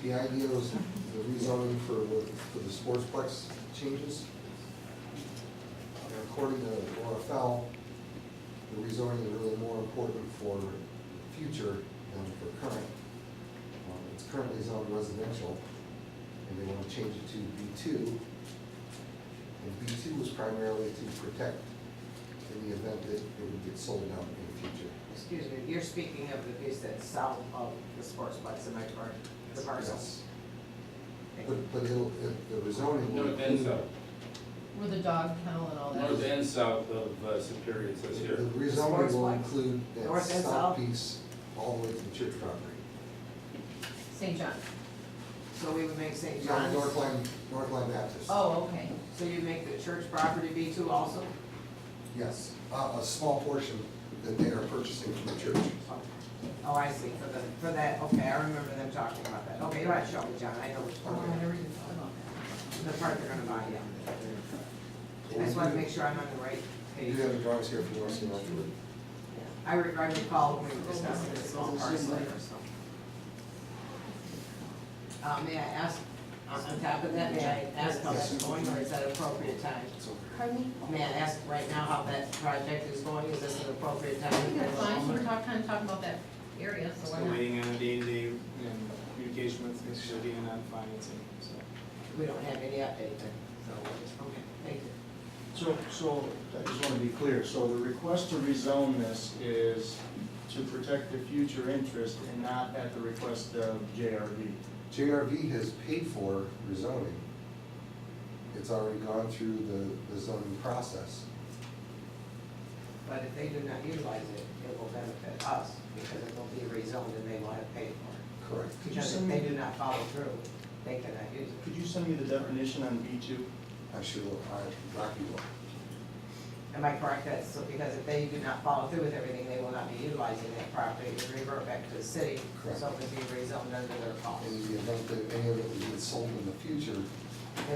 The idea was the rezoning for the sportsplex changes. And according to OFL, the rezoning is really more important for future than for current. It's currently zoned residential, and they want to change it to B2. And B2 was primarily to protect in the event that it would get sold out in the future. Excuse me, you're speaking of the piece that's south of the sportsplex, am I correct? The parcel? Yes. But the rezoning will North and include, south. Where the dog kennel and all that. North and south of Superior, it says the here. rezoning will Sportsplex. include that North and stop south? piece all the way to the church property. St. John. So we would make St. No, John's. Northland Baptist. Oh, okay. So you make the church property B2 also? Yes, a small portion that they are purchasing from the church. Oh, I see, for that, okay, I remember them talking about that. Okay, you don't have to show me, John, I know which Oh, part, I never even thought about that. the part they're gonna buy, yeah. I just wanna make sure I'm on the right You page. have the drawings here if you want to see them afterward. I recall when we were discussing this small parcel there, so. May I ask, on top of that, may I ask how that's going, or is that appropriate time? Pardon me? May I ask right now how that project is going, is this an appropriate time? I think that's fine, we're kind of talking about that area, so why Still not? waiting on a day-to-day communication with Ms. Shodian on financing, so. We don't have any update then, so, okay, thank you. So I just want to be clear, so the request to rezone this is to protect the future interest and not at the request of JRV. JRV has paid for rezoning. It's already gone through the zoning process. But if they do not utilize it, it will benefit us, because it will be rezoned and they will have paid for it. Correct. Could you Because if send they me, do not follow through, they cannot use it. could you send me the definition on B2? I should, Rocky will. Am I correct? That's, so because if they do not follow through with everything, they will not be utilizing that property, it will revert back to the city. Correct. So it will be rezoned under their cost. In the event that any of it would get sold in the future,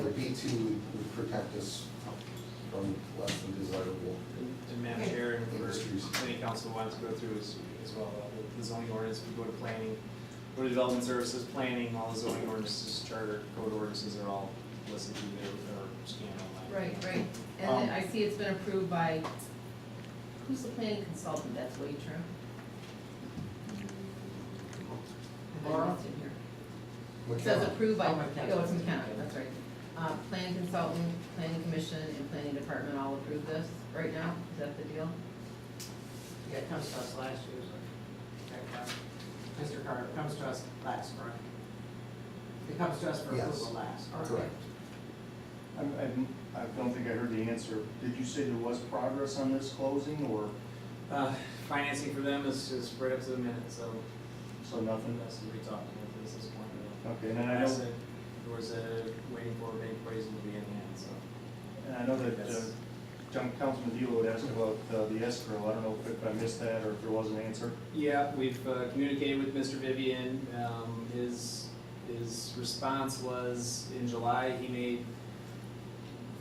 the B2 would protect us from less than desirable. And Madam Chair, and for Industries. any council wanted to go through as well, the zoning ordinance, we go to planning, go to development services, planning, all the zoning ordinances, charter, code ordinances are all listed through there, or scanned online. Right. And then I see it's been approved by, who's the planning consultant, that's Waitram? Laura? It's in here. It says McKenna. approved by, Oh, McKenna. oh, it's McKenna, that's right. Planning consultant, planning commission, and planning department all approve this right now, is that the deal? Yeah, it comes to us last year, so. Mr. Carter, it comes to us last, correct? It comes to us for Yes. approval last. okay. Correct. I don't think I heard the answer. Did you say there was progress on this closing, or, Financing for them is right up to the minute, so so nothing? that's what we talked about this point. Really. Okay, and then I know, There was a waiting for a bank appraisal to be in hand, so. and I know that Councilman Delo had asked about the escrow. I don't know if I missed that or if there was an answer. Yeah, we've communicated with Mr. Vivian. His response was, in July, he made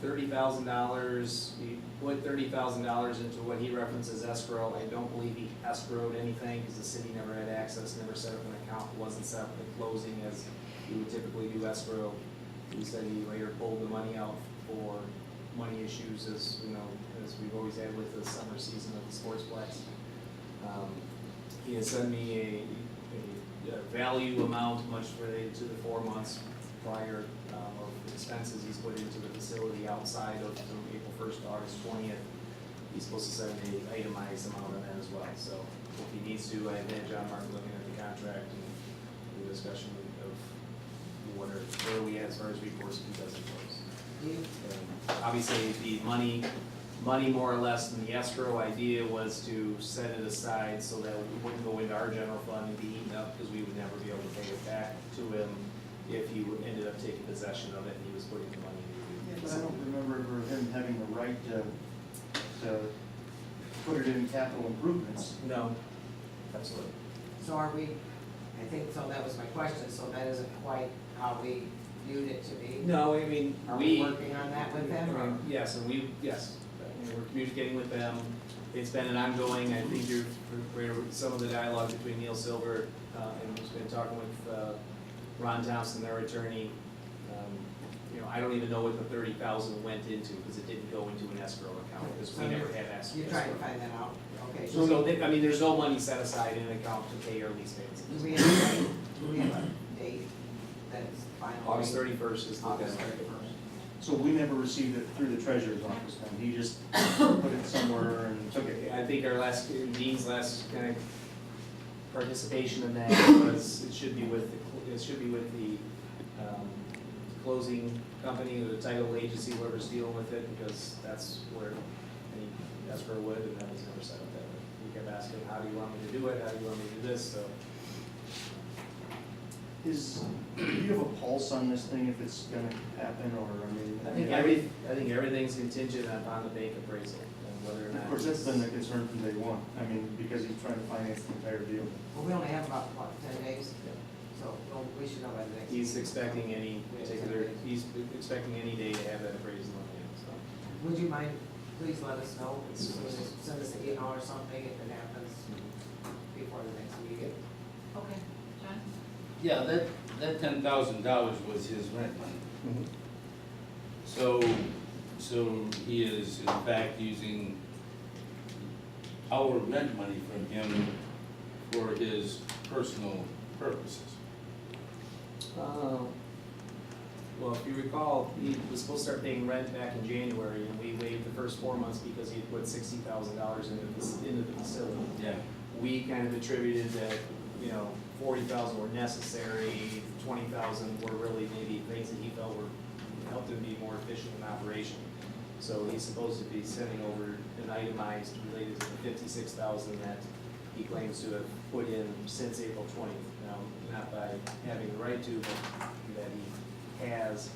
$30,000. He put $30,000 into what he references escrow. I don't believe he escrowed anything because the city never had access, never set up an account, wasn't set up at closing as he would typically do escrow. He said he later pulled the money out for money issues, as you know, as we've always had with the summer season of the sportsplex. He has sent me a value amount much related to the 4 months prior of expenses he's put into the facility outside of from April 1st to August 20th. He's supposed to send an itemized amount on that as well. So if he needs to, I've had John Martin looking at the contract and the discussion of where are we at as far as recourse if he doesn't close. Obviously, the money more or less in the escrow idea was to set it aside so that it wouldn't go into our general fund and be eaten up because we would never be able to pay it back to him if he ended up taking possession of it and he was putting the money into But I don't remember ever him having the right to put it in capital improvements. No, absolutely. So are we, I think, so that was my question, so that isn't quite how we viewed it to be? No, I mean, Are we working on that with them, or? Yes, and yes, we're communicating with them. It's been an ongoing, I think some of the dialogue between Neil Silver and who's been talking with Ron Thompson, their attorney, you know, I don't even know what the 30,000 went into, because it didn't go into an escrow account, because we never had escrow. You're trying to find that out, okay. So, I mean, there's no money set aside in an account to pay our lease payments. Do we have a date that's final? August 31st is the August deadline. 31st. So we never received it through the treasurer's office, then, he just put it somewhere and took it. I think our last, Dean's last kind of participation in that was, it should be with the closing company, or the title agency, whoever's dealing with it, because that's where any escrow would, and that was never set up that way. We kept asking, how do you want me to do it, how do you want me to do this, so. Do you have a pulse on this thing, if it's gonna happen, or, I mean? I think everything's contingent upon the bank appraisal, and whether or not. Of course, that's been the concern from day one, I mean, because he's trying to finance the entire deal. Well, we only have about, what, 10 days? So we should know by the next. He's expecting any he's expecting any day to have that appraisal in hand, so. Would you mind, please let us know, send us an email or something if it happens before the next meeting. Okay, John? Yeah, that $10,000 was his rent money. So he is in fact using our rent money from him for his personal purposes. Well, if you recall, he was supposed to start paying rent back in January, and we waived the first 4 months because he had put $60,000 into the facility. Yeah. We kind of attributed that, you know, 40,000 were necessary, 20,000 were really maybe things that he felt were, helped him be more efficient in operation. So he's supposed to be sending over an itemized related to the 56,000 that he claims to have put in since April 20th. Now, not by having the right to, but that he has.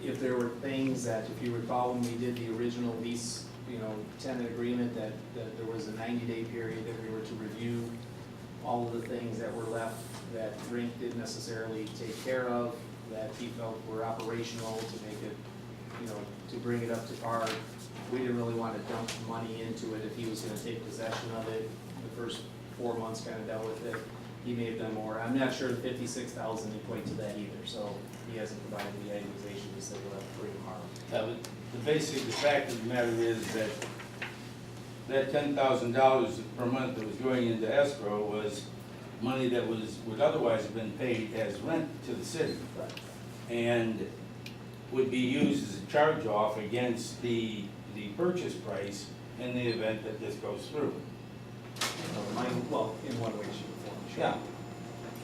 If there were things that, if you recall, when we did the original lease, you know, tenant agreement, that there was a 90-day period that we were to review all of the things that were left that Rink didn't necessarily take care of, that he felt were operational to make it, you know, to bring it up to par. We didn't really want to dump money into it if he was gonna take possession of it. The first 4 months kind of dealt with it. He may have done more. I'm not sure the 56,000 equate to that either, so he hasn't provided the itemization. He said we'll have to bring tomorrow. The fact of the matter is that $10,000 per month that was going into escrow was money that would otherwise have been paid as rent to the city. Right. And would be used as a charge-off against the purchase price in the event that this goes through. Well, in one way, shape, or form, sure.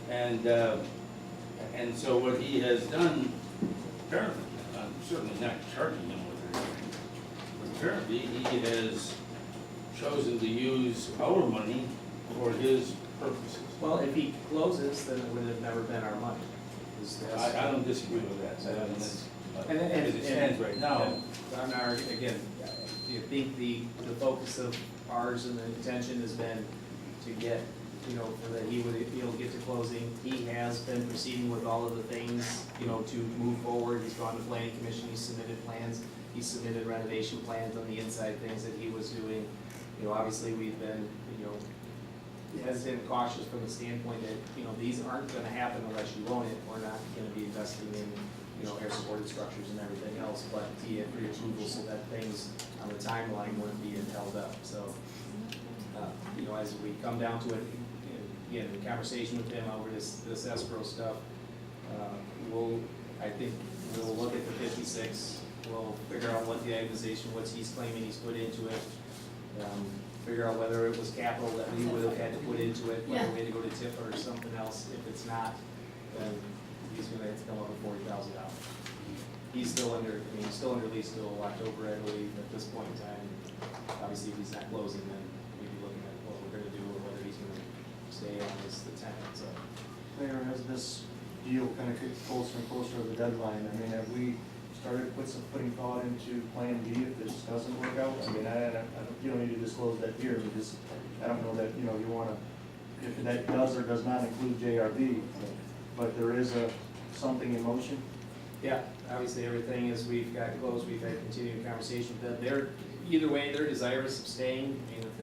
Yeah. And so what he has done, apparently, I'm certainly not charging him with it, but apparently he has chosen to use our money for his purposes. Well, if he closes, then it would have never been our money. I don't disagree with that. I mean, as it stands right now. On our, again, I think the focus of ours and the intention has been to get, you know, so that he would be able to get to closing. He has been proceeding with all of the things, you know, to move forward. He's gone to planning commission, he's submitted plans, he submitted renovation plans on the inside things that he was doing. You know, obviously, we've been, you know, hesitant and cautious from the standpoint that, you know, these aren't gonna happen unless you own it. We're not gonna be investing in, you know, air supported structures and everything else, but he had pre-approval so that things on the timeline wouldn't be held up, so. You know, as we come down to it, again, in conversation with him over this escrow stuff, I think we'll look at the 56, we'll figure out what the itemization, what he's claiming he's put into it. Figure out whether it was capital that we would have had to put into it, whether we had to go to TIF or something else. If it's not, then he's gonna have to come up with $40,000. He's still under, he's still under lease till October, I believe, at this point in time. Obviously, if he's not closing, then we'd be looking at what we're gonna do, or whether he's gonna stay on as the tenant, so. Mayor, as this deal kind of gets closer and closer to the deadline, I mean, have we started putting thought into Plan B if this doesn't work out? I mean, you don't need to disclose that here, because I don't know that, you know, you wanna, if that does or does not include JRB, but there is something in motion. Yeah, obviously, everything as we've got closed, we've had continued conversation with them. They're, either way, they're desirous of staying. I mean, if